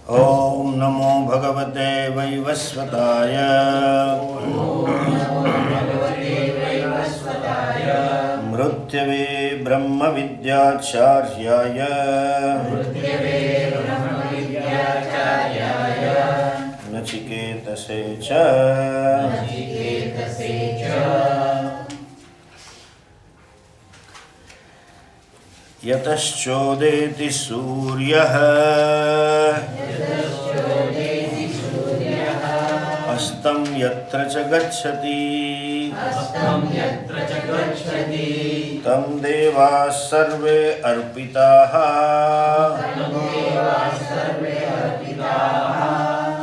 Om Namo Bhagavate Vaivasvataya Mrutyave Brahma Vidyacharya Nachiketase Cha Yataschodeti Suryah Astam yatra cha gacchati Tam devas sarve arpitaha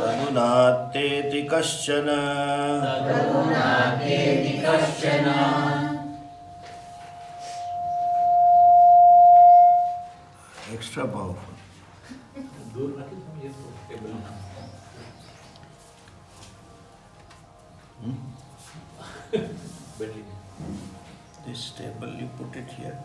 Tadunateti kaschana Extra powerful. This table you put it here.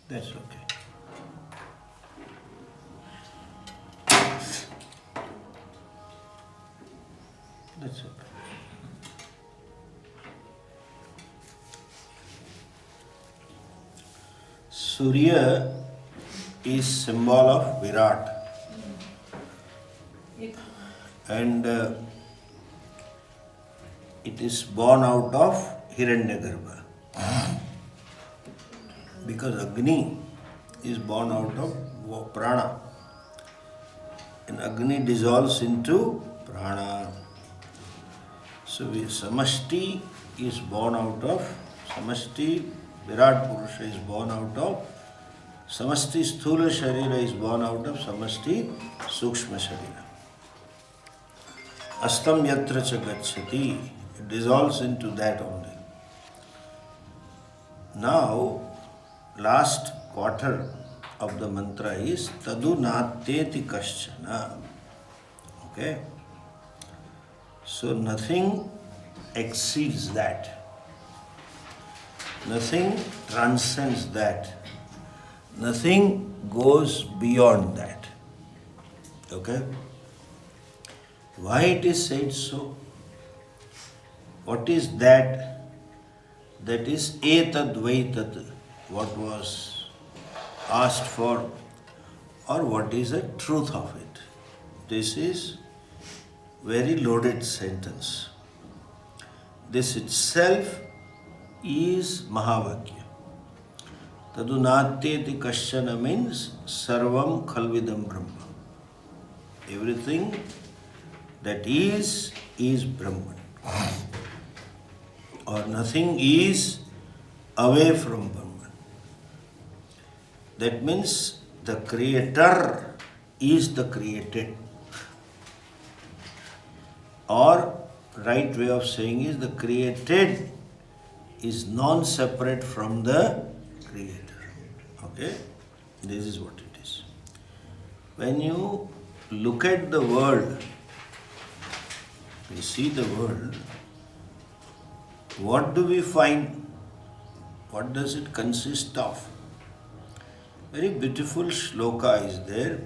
That's okay. That's okay. Surya is symbol of Virat, and it is born out of Hiranyagarbha, because Agni is born out of prana, and Agni dissolves into prana. So Samashti is born out of Samashti, Virat Purusha is born out of Samashti, Sthula Sharira is born out of Samashti, Sukshma Sharira. Astam yatra cha gacchati, it dissolves into that only. Now, last quarter of the mantra is Tadu Natyeti Kaschana. Okay? So nothing exceeds that. Nothing transcends that. Nothing goes beyond that. Okay? Why it is said so? What is that? That is etad vaitat, what was asked for, or what is the truth of it. This is very loaded sentence. This itself is Mahavakya. Tadunatyeti kaschana means sarvam khalvidam brahma. Everything that is Brahman. Or nothing is away from Brahman. That means the creator is the created. Or right way of saying is the created is non-separate from the creator. Okay? This is what it is. When you look at the world, we see the world, what do we find? What does it consist of? Very beautiful shloka is there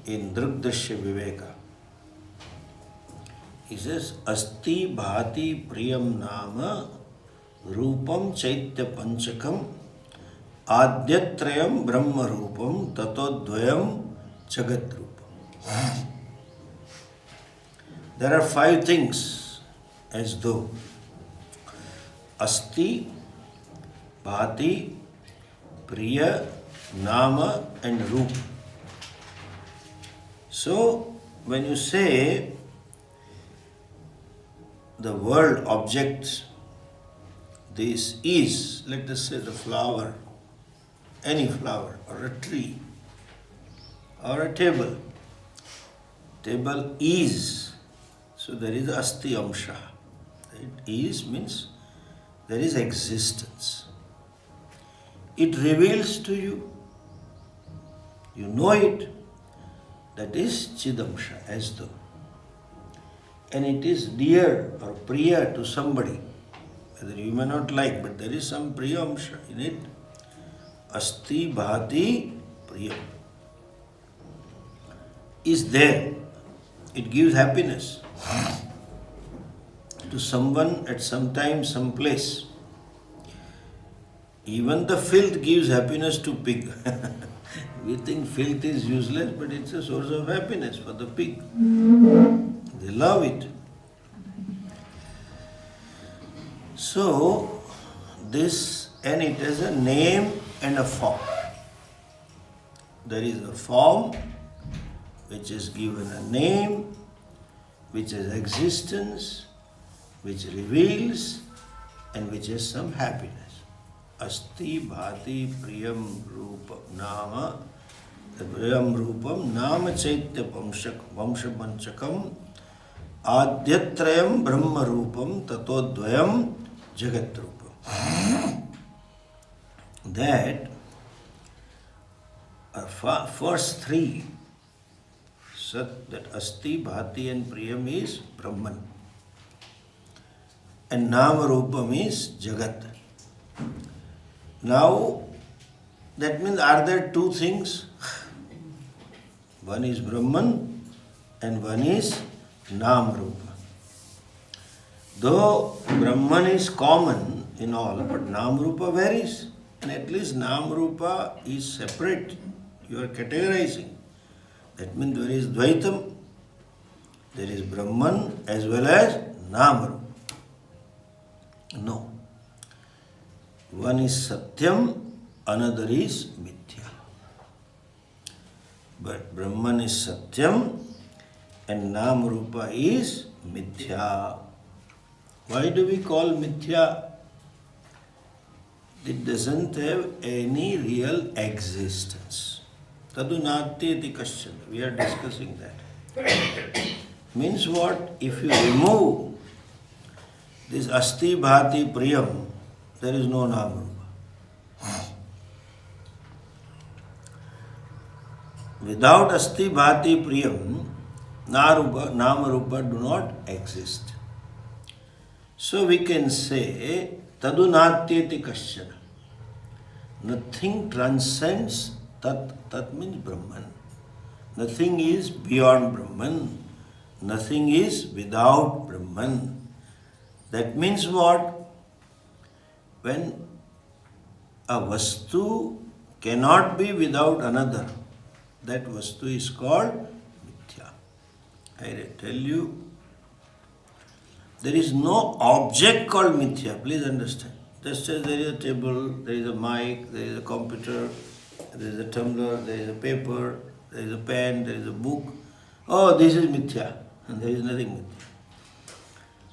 in Drugdashya Viveka. He says, Asti bhati priyam nama rupam chaitya panchakam adyatrayam brahma rupam tatodvayam jagat rupam. There are 5 things as though Asti, Bhati, Priya, Nama and Rupa. So, when you say the world objects, this is, let us say the flower, any flower, or a tree, or a table. Table is, so there is asti amsha. It is means there is existence. it reveals to you. You know it. That is Chidamsha, as though. And it is dear or priya to somebody. Whether you may not like, but there is some priyamsha in it. Asti bhati priyam. Is there. It gives happiness to someone at some time, some place. Even the filth gives happiness to pig. We think filth is useless, but it's a source of happiness for the pig. They love it. So, and it has a name and a form. There is a form which is given a name, which has existence, which reveals, and which has some happiness. Asti bhati priyam rupam nama. The priyam rupam nama chaitya vamshapanchakam adyatrayam brahma rupam tatodvayam jagat rupam. That first three, Sat, that Asti, Bhati and Priyam is Brahman. And Nama Rupam is Jagat. Now, that means, are there two things? One is Brahman and one is Nam Rupa. Though Brahman is common in all, but Nam Rupa varies. And at least Nam Rupa is separate. You are categorizing. That means there is Dvaitam, there is Brahman as well as Nam Rupa. No. One is Satyam, another is Mithya. But Brahman is Satyam and Nam Rupa is Mithya. Why do we call Mithya? It doesn't have any real existence. Tadunatyeti kaschana. We are discussing that. Means what? If you remove this Asti Bhati Priyam, there is no Nama Rupa. Without Asti Bhati Priyam, Nama Rupa do not exist. So we can say Tadunatyeti kaschana. Nothing transcends Tat means Brahman. Nothing is beyond Brahman. Nothing is without Brahman. That means what? When a vastu cannot be without another, that vastu is called Mithya. I tell you, there is no object called Mithya. Please understand. Just as there is a table, there is a mic, there is a computer, there is a tumbler, there is a paper, there is a pen, there is a book. Oh, this is Mithya. And there is nothing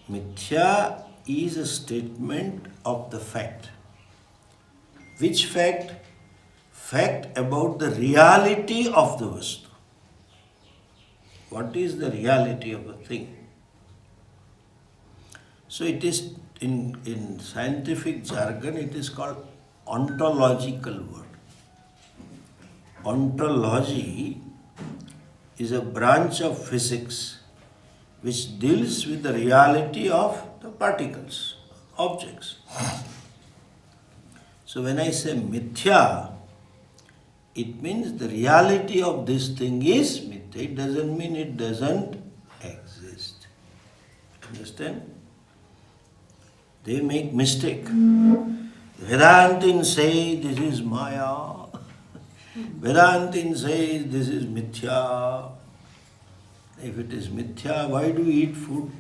Mithya. Mithya is a statement of the fact. Which fact? Fact about the reality of the vastu. What is the reality of a thing? So it is, in scientific jargon, it is called ontological word. Ontology is a branch of physics which deals with the reality of the particles, objects. So when I say Mithya, it means the reality of this thing is Mithya. It doesn't mean it doesn't exist. Understand? They make mistake. Vedantin say this is Maya. Vedantin says this is Mithya. If it is Mithya, why do you eat food?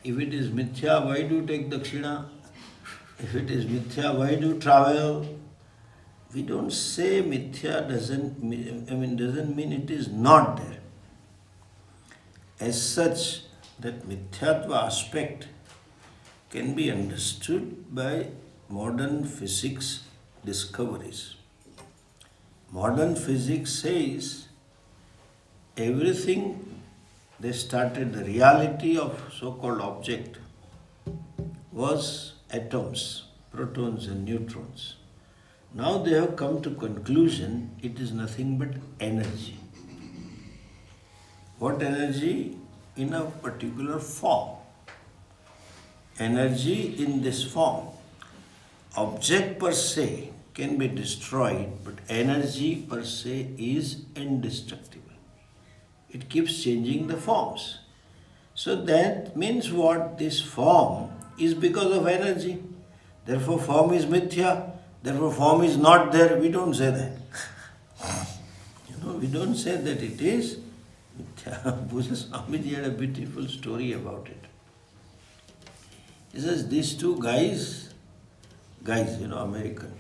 If it is Mithya, why do you take Dakshina? If it is Mithya, why do you travel? We don't say Mithya doesn't mean it is not there. As such, that Mithyatva aspect can be understood by modern physics discoveries. Modern physics says everything they started, the reality of so-called object was atoms. protons and neutrons. Now they have come to conclusion it is nothing but energy. What energy? In a particular form. Energy in this form. Object per se can be destroyed, but energy per se is indestructible. It keeps changing the forms. So that means what? This form is because of energy. Therefore form is mithya. Therefore form is not there. We don't say that. We don't say that it is mithya. Puja Swamiji had a beautiful story about it. He says these two guys, American,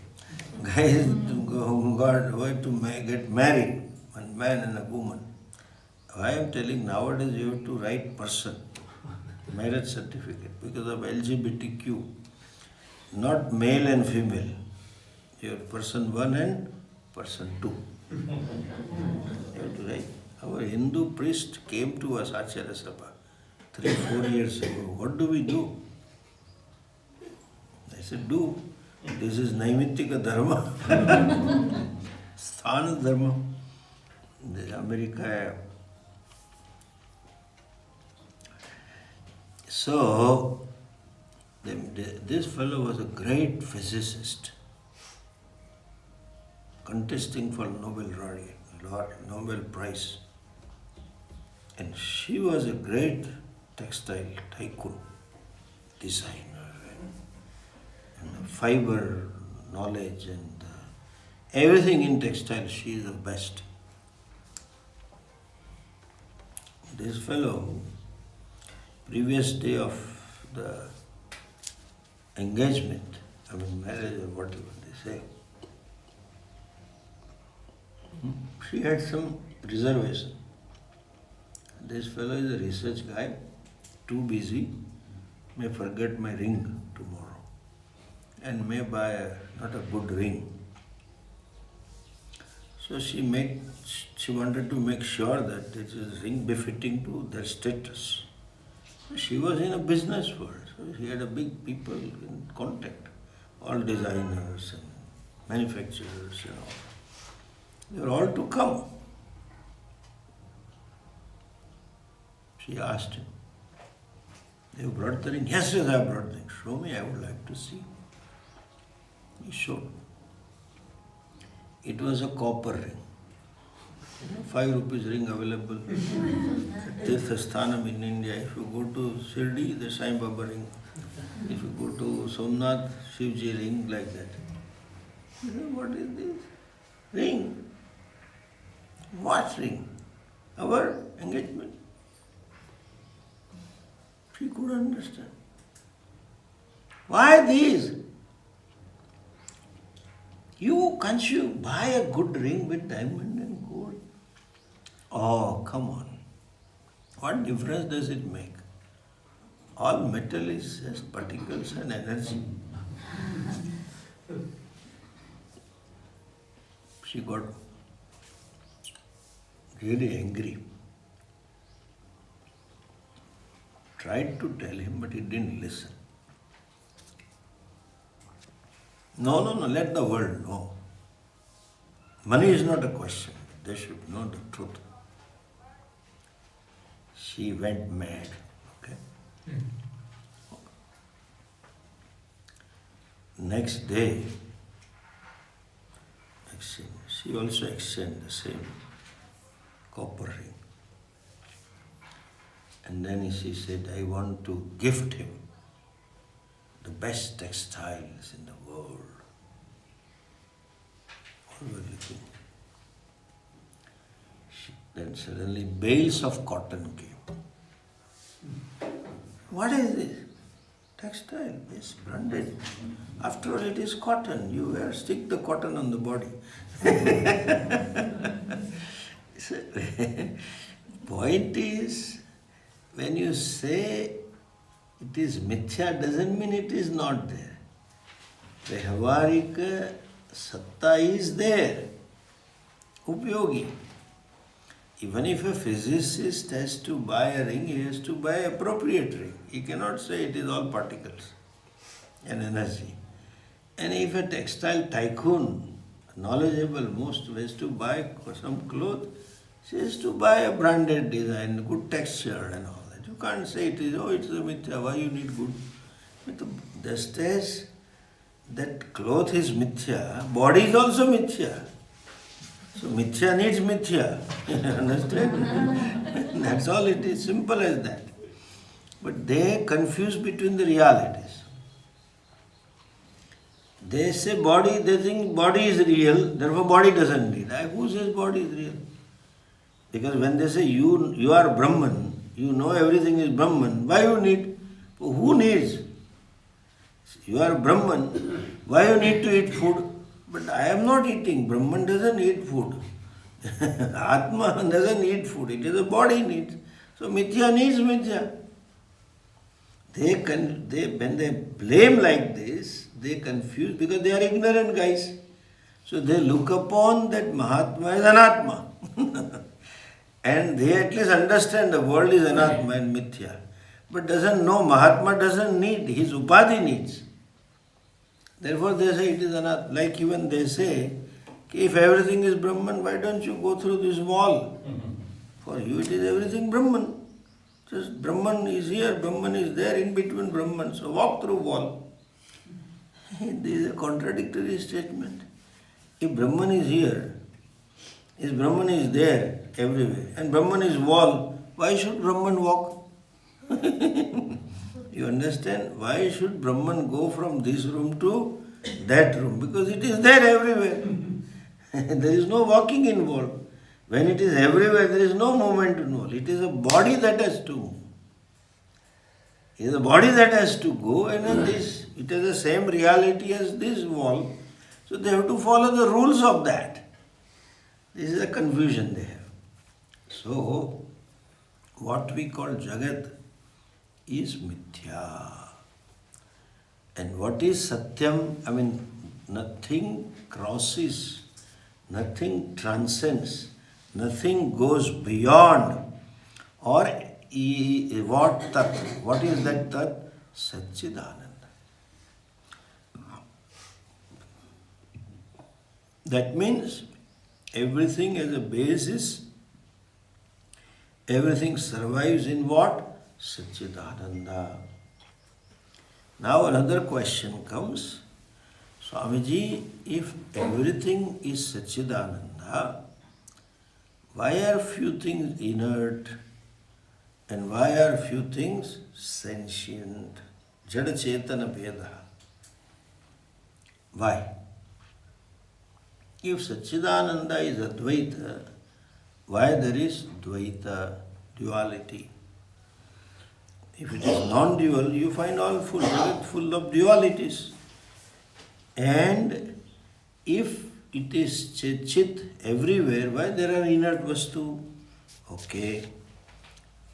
guys were to get married, one man and a woman. I am telling nowadays you have to write person, marriage certificate, because of LGBTQ, not male and female. You have person 1 and person 2. You have to write. Our Hindu priest came to us, Acharya Sabha, 3-4 years ago. What do we do? I said, do. This is Naimittika Dharma. Sthana Dharma. America. So, this fellow was a great physicist, contesting for Nobel Prize. And she was a great textile tycoon, designer, and fiber knowledge, and everything in textile, she is the best. This fellow, previous day of the engagement, marriage or whatever they say, she had some reservation. This fellow is a research guy, too busy, may forget my ring tomorrow and may buy not a good ring. So she wanted to make sure that it is ring befitting to their status. She was in a business world, so she had a big people in contact, all designers and manufacturers, They were all to come. She asked him, "You brought the ring?" Yes, I brought the ring. Show me, I would like to see. He showed. It was a copper ring. 5 rupees ring available at Tirthasthanam in India. If you go to Shirdi, the Sai Baba ring. If you go to Somnath, Shivji ring, like that. He said, what is this? Ring. What ring? Our engagement. She couldn't understand. Why these? Can't you buy a good ring with diamond and gold? Oh, come on. What difference does it make? All metal is just particles and energy. She got really angry. Tried to tell him, but he didn't listen. No, let the world know. Money is not a question. They should know the truth. She went mad. Okay? Next day, she also exchanged the same copper ring. And then she said, I want to gift him the best textiles in the world. All were looking. Then suddenly bales of cotton came. What is this? Textile, it's branded. After all, it is cotton. You stick the cotton on the body. Point is, when you say it is mithya, doesn't mean it is not there. Vyavaharika satta is there. Upyogi. Even if a physicist has to buy a ring, he has to buy appropriate ring. He cannot say it is all particles and energy. And if a textile tycoon, knowledgeable most, was to buy some clothes, she has to buy a branded design, good texture and all that. You can't say it is, oh, it's a mithya, why you need good? Just as that cloth is mithya, body is also mithya. So mithya needs mithya. Understand? That's all it is, simple as that. But they confuse between the realities. They say body, they think body is real, therefore body doesn't need. Who says body is real? Because when they say you are Brahman, you know everything is Brahman, why you need? Who needs? You are Brahman, why you need to eat food? But I am not eating. Brahman doesn't eat food. Atma doesn't eat food. It is a body needs. So mithya needs mithya. When they blame like this, they confuse because they are ignorant guys. So they look upon that Mahatma as Anatma. And they at least understand the world is Anatma and Mithya. But doesn't know Mahatma doesn't need, his Upadhi needs. Therefore they say it is Anatma. Like even they say, if everything is Brahman, why don't you go through this wall? For you it is everything Brahman. Just Brahman is here, Brahman is there, in between Brahman. So walk through wall. This is a contradictory statement. If Brahman is here, if Brahman is there everywhere, and Brahman is wall, why should Brahman walk? You understand? Why should Brahman go from this room to that room? Because it is there everywhere. There is no walking involved. When it is everywhere, there is no movement involved. It is a body that has to move. It is a body that has to go, and then this, it has the same reality as this wall. So they have to follow the rules of that. This is a confusion they have. So, what we call Jagat is mithya. And what is Satyam? I mean, nothing crosses, nothing transcends, nothing goes beyond. Or what tat? What is that tat? Satchidananda. That means everything as a basis, everything survives in what? Satchidananda. Now another question comes, Swamiji, if everything is Satchidananda, why are few things inert and why are few things sentient? Jada Chetana Bheda. Why? If Satchidananda is Advaita, why there is Dvaita, duality? If it is non-dual, you find all full of dualities. And if it is Chit everywhere, why there are inert vastu? Okay.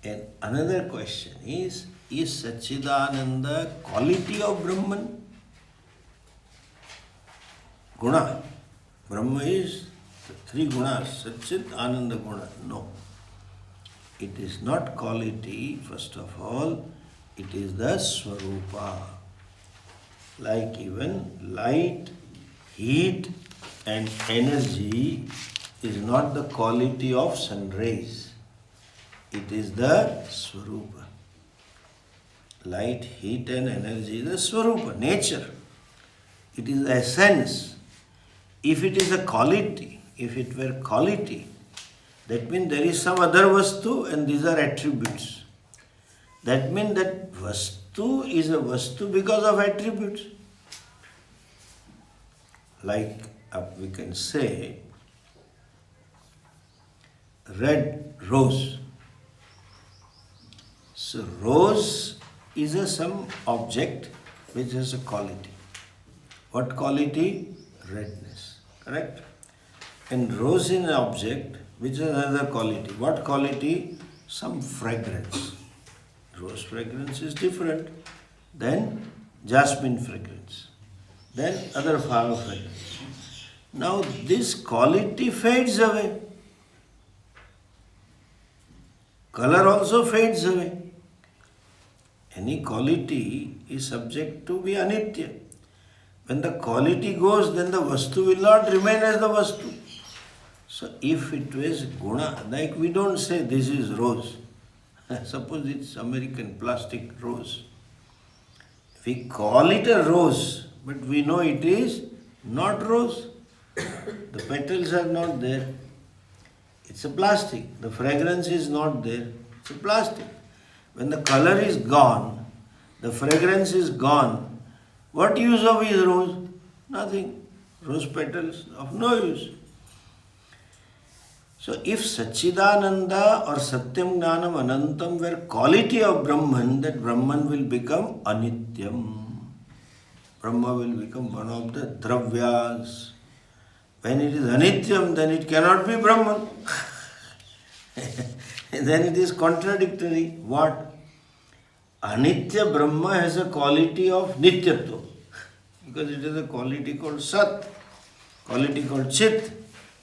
And another question is Satchidananda quality of Brahman? Guna. Brahma is the three gunas, Satchit, Ananda Guna. No. It is not quality, first of all, it is the Swarupa. Like even light, heat and energy is not the quality of sun rays. It is the Swarupa. Light, heat and energy is the Swarupa, nature. It is essence. If it is a quality, if it were quality, that means there is some other vastu and these are attributes. That means that vastu is a vastu because of attributes. Like we can say red rose. So rose is some object which has a quality. What quality? Redness. Correct? And rose is an object which is another quality. What quality? Some fragrance. Rose fragrance is different than jasmine fragrance, then other flower fragrance. Now this quality fades away. Color also fades away. Any quality is subject to be anitya. When the quality goes, then the vastu will not remain as the vastu. So if it was guna, like we don't say this is rose. Suppose it's American plastic rose. We call it a rose, but we know it is not rose. The petals are not there. It's a plastic. The fragrance is not there. It's a plastic. When the color is gone, the fragrance is gone, what use of is rose? Nothing. Rose petals of no use. So if Satchidananda or Satyam Jnanam Anantam were quality of Brahman, that Brahman will become Anityam. Brahma will become one of the Dravyas. When it is Anityam, then it cannot be Brahman. Then it is contradictory. What? Anitya Brahma has a quality of Nityatva. Because it is a quality called Sat, quality called Chit,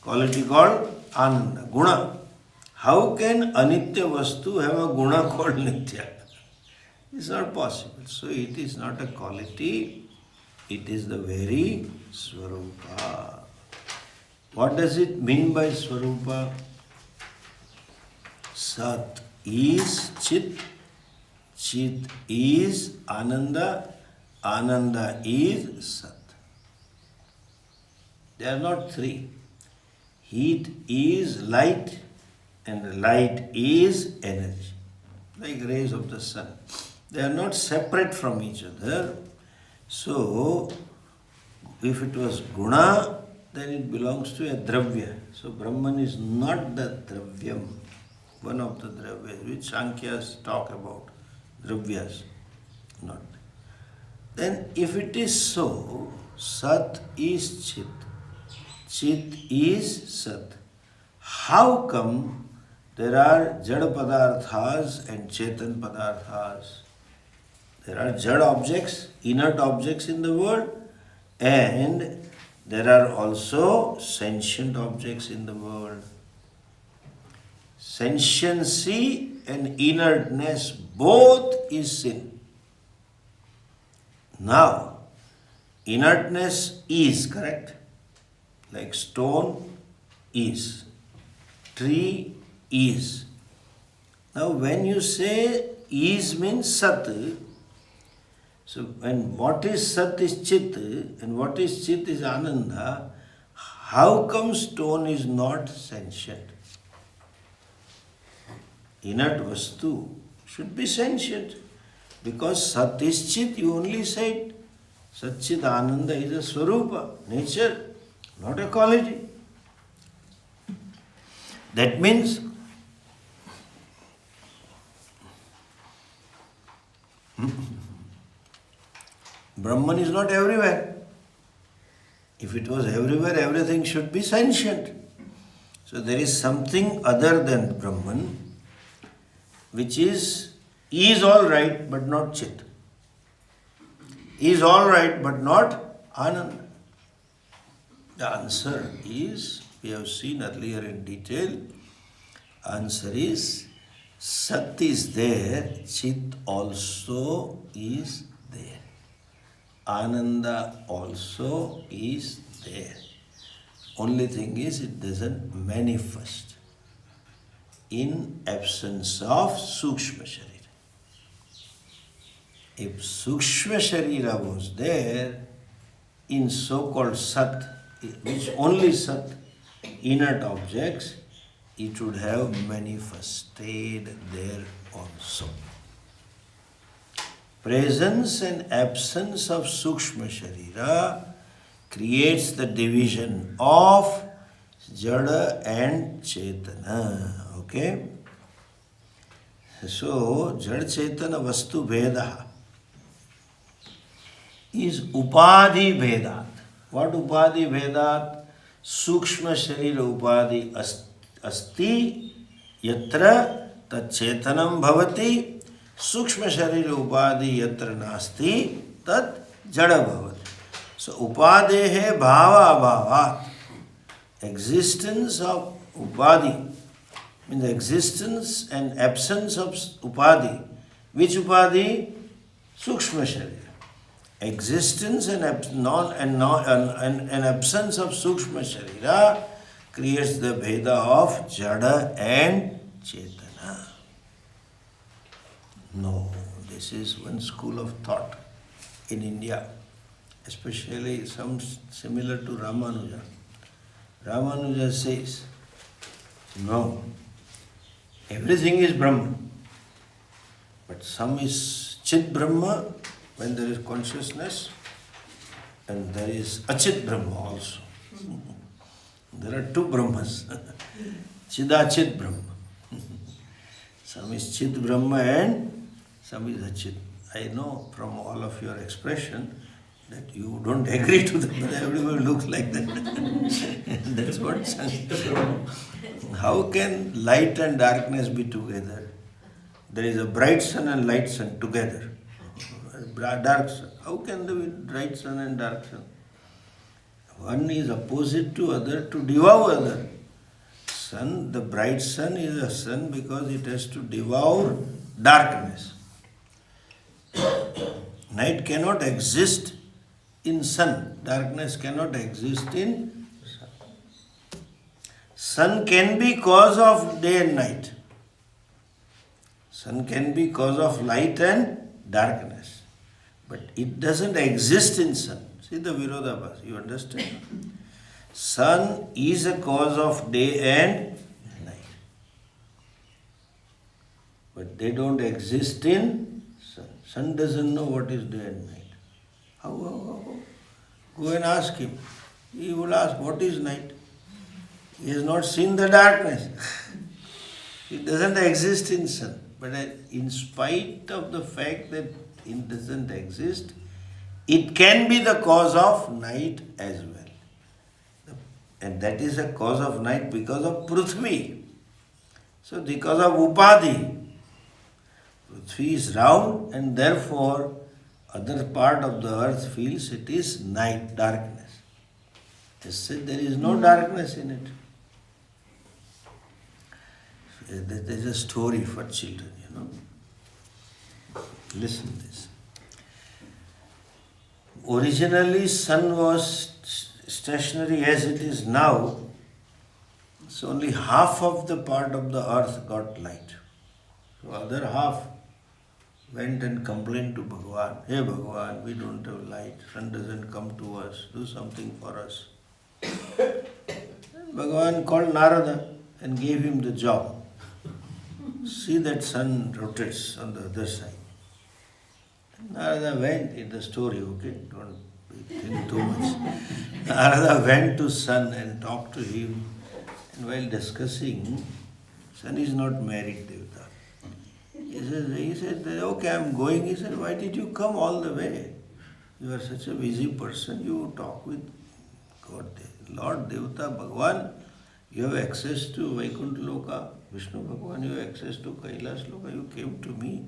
quality called Ananda, Guna. How can Anitya Vastu have a Guna called Nitya? It's not possible. So it is not a quality, it is the very Swarupa. What does it mean by Swarupa? Sat is Chit, Chit is Ananda, Ananda is Sat. They are not three. Heat is light and light is energy, like rays of the sun. They are not separate from each other. So, if it was Guna, then it belongs to a Dravya. So, Brahman is not the Dravyam, one of the Dravyas, which Sankhyas talk about. Dravyas, not. Then, if it is so, Sat is Chit, Chit is Sat. How come there are Jada Padarthas and Chetan Padarthas? There are Jada objects, inert objects in the world, and there are also sentient objects in the world. Sentiency and inertness, both is sin. Now, inertness is correct. Like stone is, tree is. Now when you say is means Sat, so when what is Sat is Chit and what is Chit is Ananda, how come stone is not sentient? Inert Vastu should be sentient because Sat is Chit, you only said. Sat Chit Ananda is a Swarupa, nature. Not a quality. That means Brahman is not everywhere. If it was everywhere, everything should be sentient. So there is something other than Brahman, which is all right but not Chit. Is all right but not Ananda. The answer is, we have seen earlier in detail, answer is Sat is there, Chit also is there. Ananda also is there. Only thing is it doesn't manifest in absence of Sukshma Sharira. If Sukshma Sharira was there, in so-called Sat, which only Sat, inert objects, it would have manifested there also. Presence and absence of Sukshma Sharira creates the division of Jada and Chetana. Okay? So, Jada Chetana Vastu Vedaha is Upadhi Vedat. What Upadhi Vedat? Sukshma Sharira Upadhi Asti Yatra Tat Chetanam Bhavati Sukshma Sharira Upadhi Yatra Nasti Tat Jada Bhavati. So Upadehe Bhava Bhavat. Existence of Upadhi means existence and absence of Upadhi. Which Upadhi? Sukshma Sharira. existence and an absence of Sukshma Sharira creates the Bheda of Jada and Chetana. No, this is one school of thought in India, especially some similar to Ramanuja. Ramanuja says, no, everything is Brahma, but some is Chit Brahma when there is consciousness, and there is Achit Brahma also. There are two Brahmas, Chidachit Brahma. Some is Chit Brahma and some is Achit. I know from all of your expression that you don't agree to that, but everybody looks like that. That's what how can light and darkness be together? There is a bright sun and light sun together. Dark sun. How can there be bright sun and dark sun? One is opposite to other to devour other. Sun, the bright sun is a sun because it has to devour darkness. Night cannot exist in sun. Darkness cannot exist in sun. Sun can be cause of day and night. Sun can be cause of light and darkness. But it doesn't exist in sun. See the Virodhabhas, you understand? Sun is a cause of day and night. But they don't exist in sun. Sun doesn't know what is day and night. How? Go and ask him. He will ask, what is night? He has not seen the darkness. It doesn't exist in sun. But in spite of the fact that it doesn't exist, it can be the cause of night as well. And that is a cause of night because of Prithvi. So because of Upadhi. Prithvi is round and therefore other part of the earth feels it is night, darkness. They said there is no darkness in it. There is a story for children, you know. Listen to this. Originally, sun was stationary as it is now. So only half of the part of the earth got light. So other half went and complained to Bhagavan. Hey Bhagavan, we don't have light. Sun doesn't come to us. Do something for us. Bhagavan called Narada and gave him the job. See that sun rotates on the other side. Narada went in the story, okay? Don't think too much. Narada went to sun and talked to him. And while discussing, sun is not married, Devta. He said, okay, I'm going. He said, why did you come all the way? You are such a busy person. You talk with God, Lord Devta, Bhagavan. You have access to Vaikuntha Loka. Vishnu Bhagavan, you have access to Kailas Loka. You came to me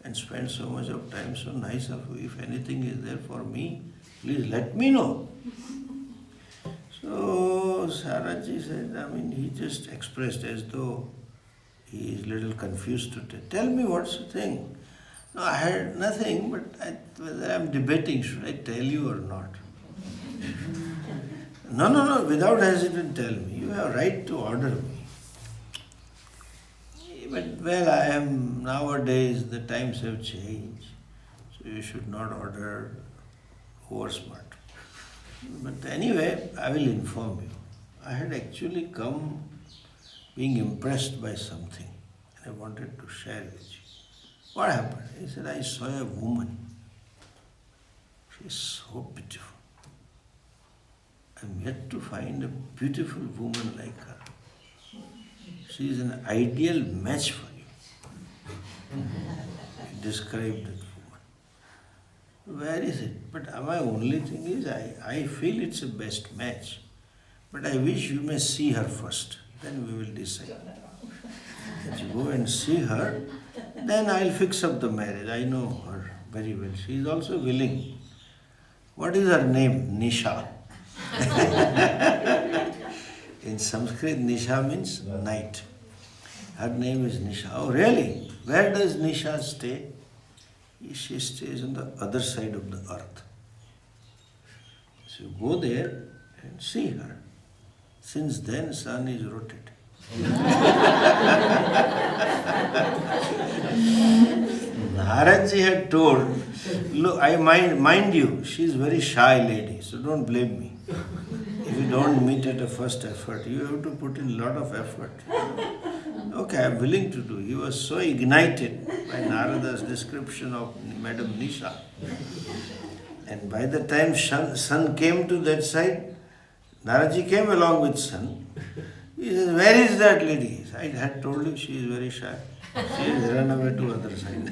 and spent so much of time, so nice of you. If anything is there for me, please let me know. So Saraji said, he just expressed as though he is a little confused to tell me what's the thing. No, I heard nothing, but whether I'm debating, should I tell you or not? No, without hesitation tell me. You have a right to order me. But I am, nowadays the times have changed, so you should not order over smart. But anyway, I will inform you. I had actually come being impressed by something and I wanted to share with you. What happened? He said, I saw a woman. She is so beautiful. I'm yet to find a beautiful woman like her. She is an ideal match for you. He described that woman. Where is it? But my only thing is, I feel it's a best match. But I wish you may see her first. Then we will decide. That you go and see her, then I'll fix up the marriage. I know her very well. She is also willing. What is her name? Nisha. In Sanskrit, Nisha means night. Her name is Nisha. Oh, really? Where does Nisha stay? She stays on the other side of the earth. So you go there and see her. Since then, sun is rotating. Naradji had told, look, I mind you, she is very shy lady, so don't blame me. If you don't meet at a first effort, you have to put in a lot of effort. Okay, I am willing to do. He was so ignited by Narada's description of Madam Nisha. And by the time sun came to that side, Naradji came along with sun. He says, where is that lady? I had told you she is very shy. She has run away to other side.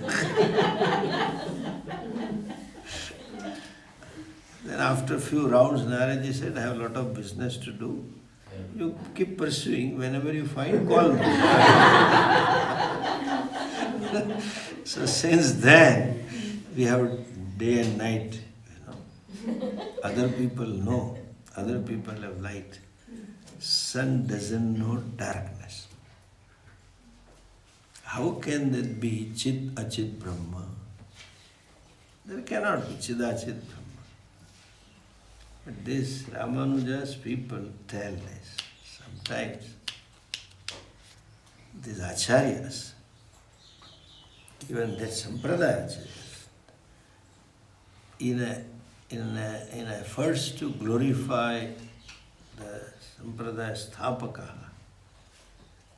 Then after a few rounds, Naradji said, I have a lot of business to do. You keep pursuing. Whenever you find, call me. So since then, we have day and night. Other people know. Other people have light. Sun doesn't know darkness. How can that be Chit Achit Brahma? There cannot be Chidachit Brahma. But this Ramanuja's people tell us sometimes these acharyas, even that sampradaya acharyas, in efforts to glorify the sampradaya sthapaka,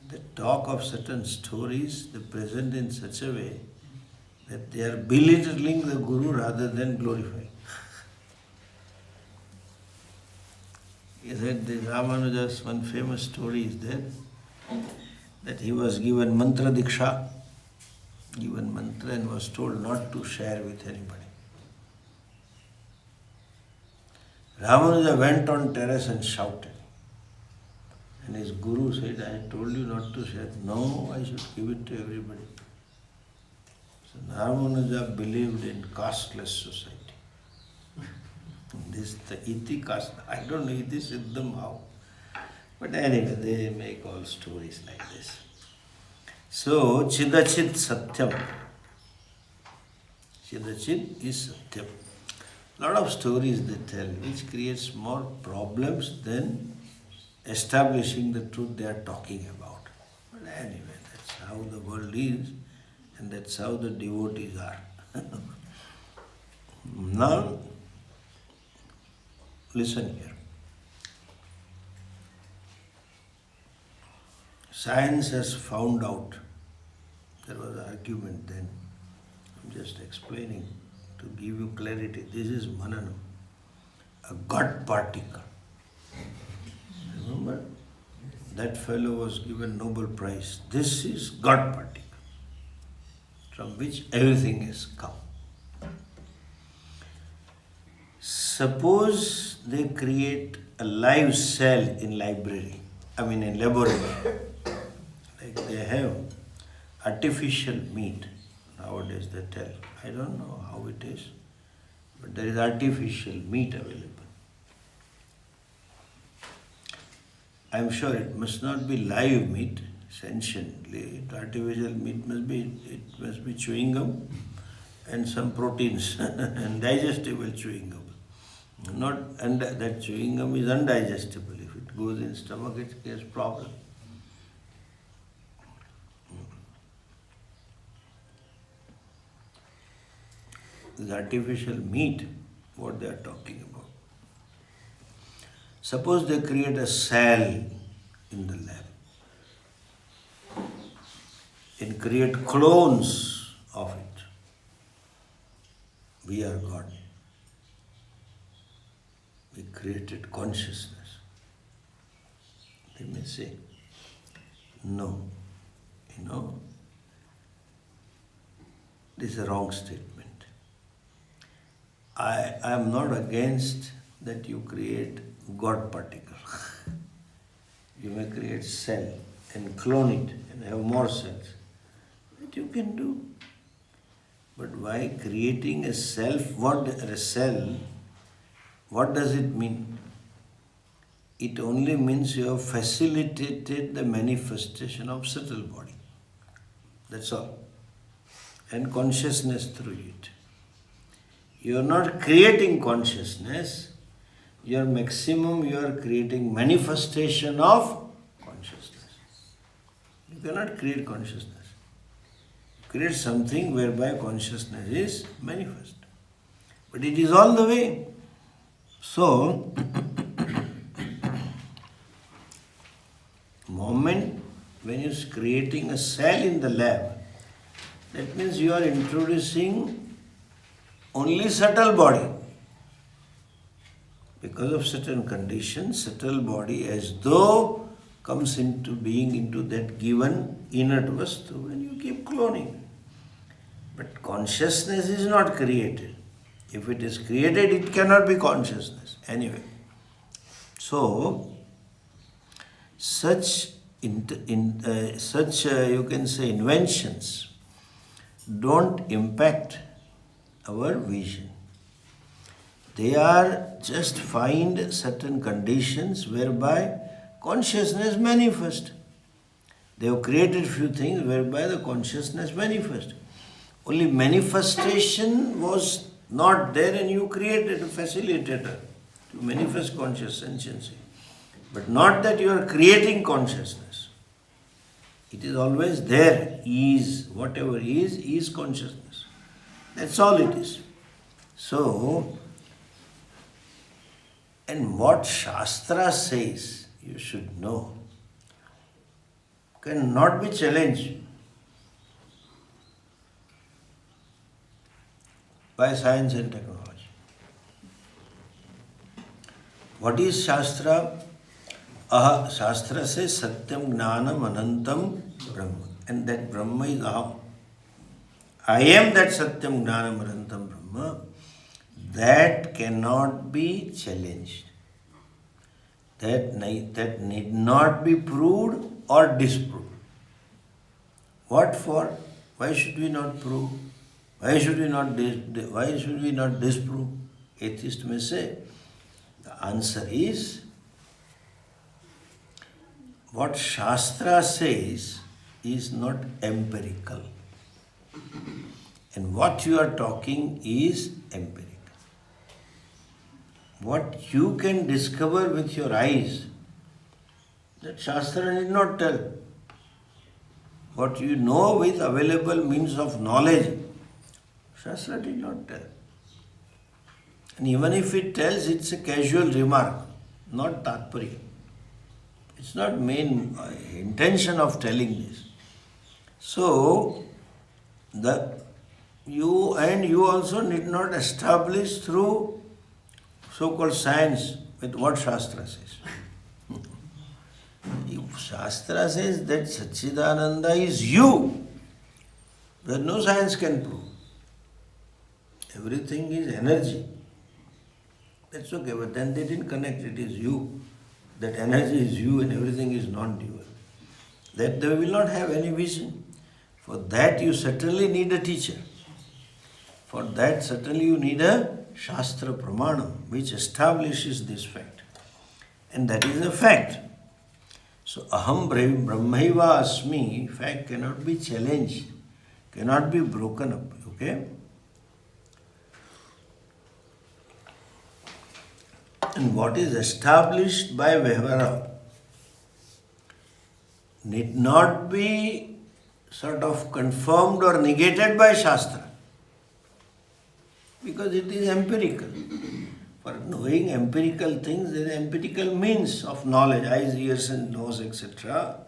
they talk of certain stories, they present in such a way that they are belittling the Guru rather than glorifying. He said the Ramanuja's one famous story is there, that he was given mantra diksha, given mantra and was told not to share with anybody. Ramanuja went on terrace and shouted. And his guru said, I told you not to share. No, I should give it to everybody. So Ramanuja believed in casteless society. This the iti caste. I don't know iti siddham how. But anyway, they make all stories like this. So Chidachit Satyam. Chidachit is Satyam. Lot of stories they tell, which creates more problems than establishing the truth they are talking about. But anyway, that's how the world is, and that's how the devotees are. Now, listen here. Science has found out, there was an argument then, I'm just explaining to give you clarity. This is Mananam, a God particle. Remember? That fellow was given Nobel Prize. This is God particle, from which everything has come. Suppose they create a live cell in in laboratory. Like they have artificial meat. Nowadays they tell. I don't know how it is, but there is artificial meat available. I am sure it must not be live meat, sentiently. Artificial meat must be chewing gum and some proteins and digestible chewing gum. And that chewing gum is undigestible. If it goes in stomach, it creates problem. This artificial meat, what they are talking about. Suppose they create a cell in the lab and create clones of it. We are God. We created consciousness. They may say, no, this is a wrong statement. I am not against that you create God particle. You may create cell and clone it and have more cells. That you can do. But why creating a cell, what does it mean? It only means you have facilitated the manifestation of subtle body. That's all. And consciousness through it. You are not creating consciousness, your maximum, you are creating manifestation of consciousness. You cannot create consciousness. Create something whereby consciousness is manifest. But it is all the way. So, moment when you are creating a cell in the lab, that means you are introducing only subtle body. Because of certain conditions, subtle body as though comes into being into that given inert vastu and you keep cloning. But consciousness is not created. If it is created, it cannot be consciousness. Anyway, so such you can say inventions don't impact our vision. They are just find certain conditions whereby consciousness manifests. They have created few things whereby the consciousness manifests. Only manifestation was not there and you created a facilitator to manifest conscious sentiency. But not that you are creating consciousness. It is always there. Is, whatever is consciousness. That's all it is. So, and what Shastra says, you should know, cannot be challenged by science and technology. What is Shastra? Shastra says Satyam Gnanam Anantam Brahma. And that Brahma is Aham. I am that Satyam Gnanam Anantam Brahma. That cannot be challenged. That need not be proved or disproved. What for? Why should we not prove? Why should we not disprove? Atheist may say. The answer is, what Shastra says is not empirical. And what you are talking is empirical. What you can discover with your eyes, that Shastra did not tell. What you know with available means of knowledge, Shastra did not tell. And even if it tells, it's a casual remark, not tatparya. It's not main intention of telling this. So, you also need not establish through so-called science with what Shastra says. If Shastra says that Satchidananda is you, then no science can prove. Everything is energy. That's okay, but then they didn't connect, it is you. That energy is you and everything is non-dual. That they will not have any vision. For that you certainly need a teacher. For that certainly you need a Shastra Pramanam which establishes this fact. And that is a fact. So Aham Brahmaiva Asmi fact cannot be challenged, cannot be broken up. Okay? And what is established by Vyavara need not be sort of confirmed or negated by Shastra. Because it is empirical. For knowing empirical things, there is empirical means of knowledge, eyes, ears and nose, etc.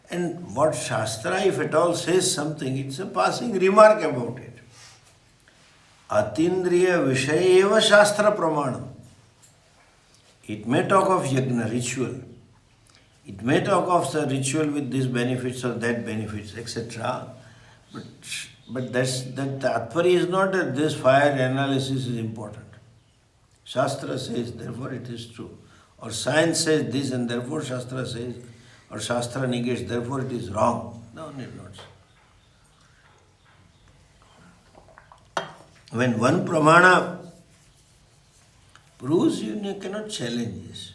And what Shastra, if at all, says something, it's a passing remark about it. Atindriya Vishayeva Shastra Pramanam. It may talk of yajna, ritual. It may talk of the ritual with this benefits or that benefits, etc. But that Tatpari is not that this fire analysis is important. Shastra says, therefore it is true. Or science says this and therefore Shastra says, or Shastra negates, therefore it is wrong. No, need not. When one pramana proves, you cannot challenge this.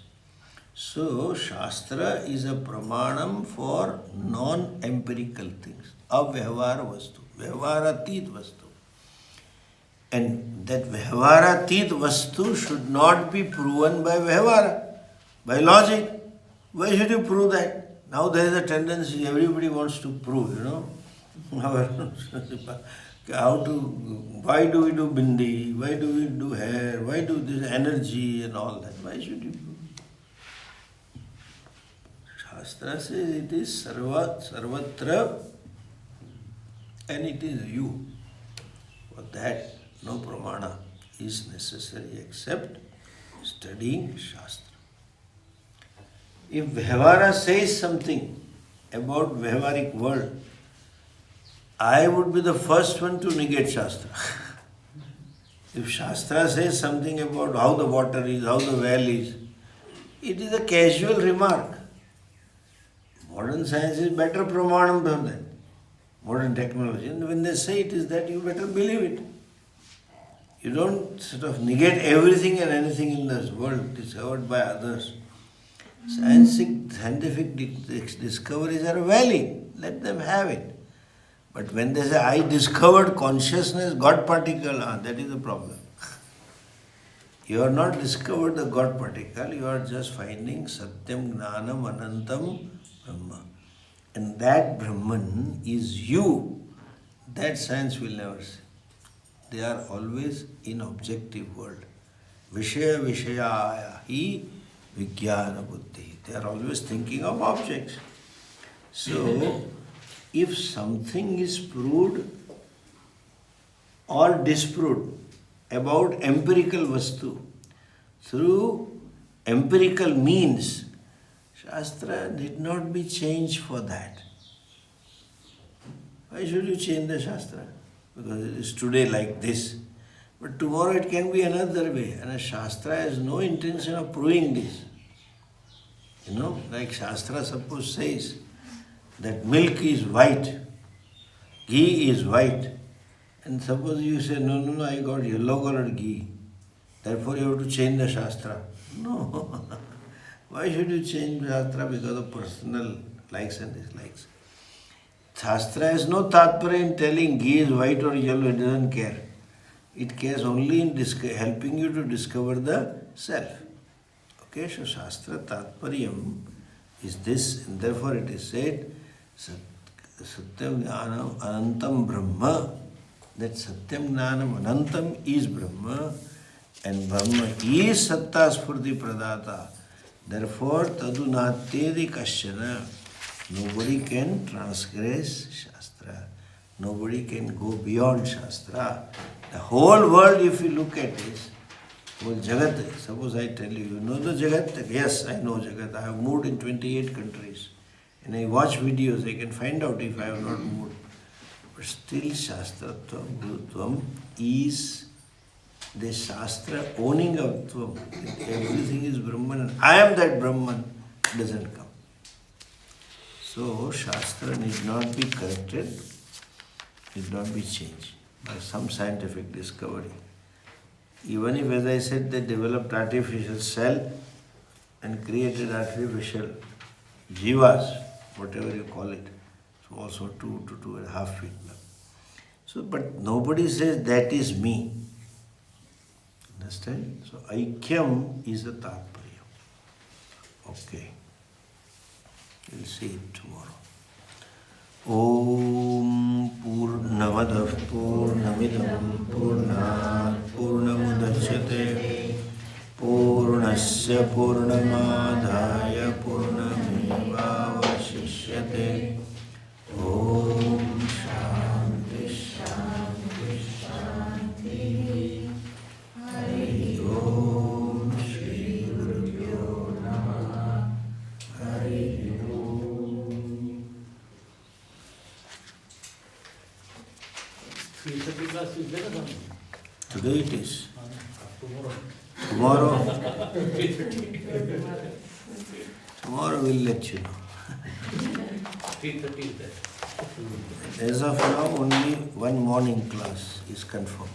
So, Shastra is a pramanam for non-empirical things. Avyavhara vastu. Vyavharatit vastu. And that Vyavaratit Vastu should not be proven by Vyavara, by logic. Why should you prove that? Now there is a tendency, everybody wants to prove, why do we do bindi? Why do we do hair? Why do this energy and all that? Why should you prove? Shastra says it is sarvatra and it is you. For that, no pramana is necessary except studying Shastra. If Vyavara says something about Vyavaric world, I would be the first one to negate Shastra. If Shastra says something about how the water is, how the well is, it is a casual remark. Modern science is better pramanam than that. Modern technology. And when they say it is that, you better believe it. You don't sort of negate everything and anything in this world discovered by others. Scientific discoveries are valid. Let them have it. But when they say, I discovered consciousness, God particle, that is the problem. You are not discovered the God particle, you are just finding Satyam Gnanam Anantam Brahma. And that Brahman is you. That science will never say. They are always in objective world. Vishaya Vishayaya hi Vijnana Buddhi. They are always thinking of objects. So, if something is proved or disproved about empirical vastu through empirical means, Shastra did not be changed for that. Why should you change the Shastra? Because it is today like this. But tomorrow it can be another way. And a Shastra has no intention of proving this. Like Shastra suppose says that milk is white, ghee is white. And suppose you say, no, I got yellow colored ghee. Therefore you have to change the Shastra. No. Why should you change Shastra? Because of personal likes and dislikes. Shastra has no tatpara in telling ghee is white or yellow, it doesn't care. It cares only in helping you to discover the self. Okay, so Shastra tatparyam is this, and therefore it is said, Satyam Jnanam Anantam Brahma, that Satyam Jnanam Anantam is Brahma, and Brahma is Satta Spurti Pradata. Therefore, Tadunatyedi Kasyana. Nobody can transgress Shastra. Nobody can go beyond Shastra. The whole world, if you look at this, whole Jagat, suppose I tell you, you know the Jagat? Yes, I know Jagat. I have moved in 28 countries. And I watch videos, I can find out if I have not moved. But still Shastratvam, Gurutvam is the Shastra owning of Tvam. Everything is Brahman and I am that Brahman doesn't come. So Shastra need not be corrected, need not be changed by some scientific discovery. Even if, as I said, they developed artificial cell and created artificial jivas, whatever you call it, so also 2 to 2.5 feet long. So, but nobody says that is me. Understand? So Aikyam is the Tatparya. Okay. We'll see it tomorrow. Om Purnamadav Purnamidam Purnat Purnamudachyate Purnasya Purnamadhaya Purnameva Vashishyate. Om Shanti Shanti Shanti. Hari Om Shri Gurubhyo Namah. Hari Om. 3:30 class is there or not? Today it is. Tomorrow. Tomorrow we'll let you know. 3:30 is there. As of now, only one morning class is confirmed.